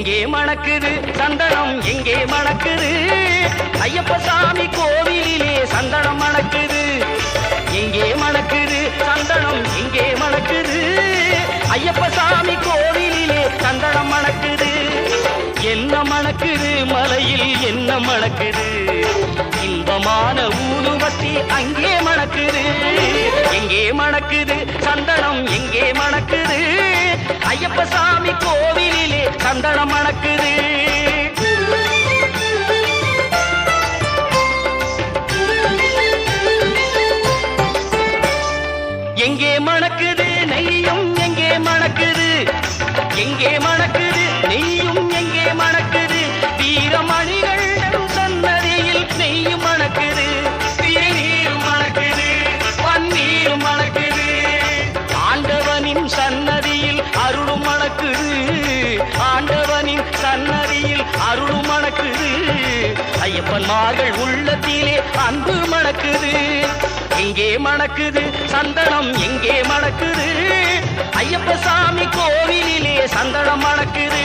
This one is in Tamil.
எங்கே மணக்குது சந்தனம் எங்கே மணக்குது ஐயப்ப சாமி கோவிலிலே சந்தனம் மணக்குது எங்கே மணக்குது சந்தனம் எங்கே மணக்குது ஐயப்ப சாமி கோவிலிலே சந்தனம் மணக்குது என்ன மணக்குது மலையில் என்ன மணக்குது இன்பமான ஊதுவத்தி அங்கே மணக்குது எங்கே மணக்குது சந்தனம் எங்கே மணக்குது ஐயப்ப சாமி கோவிலிலே சந்தனம் மணக்குது எங்கே மணக்குது நெய்யும் எங்கே மணக்குது எங்கே மணக்குது நெய்யும் எங்கே மணக்குது வீரமணிகள் சன்னதியில் நெய்யும் மணக்குது திருநீரும் மணக்குது பன்னீரும் மணக்குது ஆண்டவனின் சன்னதியில் அருளும் மணக்குது ஆண்டவனின் சன்னதியில் அருளும் மணக்குது ஐயப்பன்மார்கள் உள்ளத்திலே அன்பு மணக்குது எங்கே மணக்குது சந்தனம் எங்கே மணக்குது ஐயப்ப சாமி கோவிலிலே சந்தனம் மணக்குது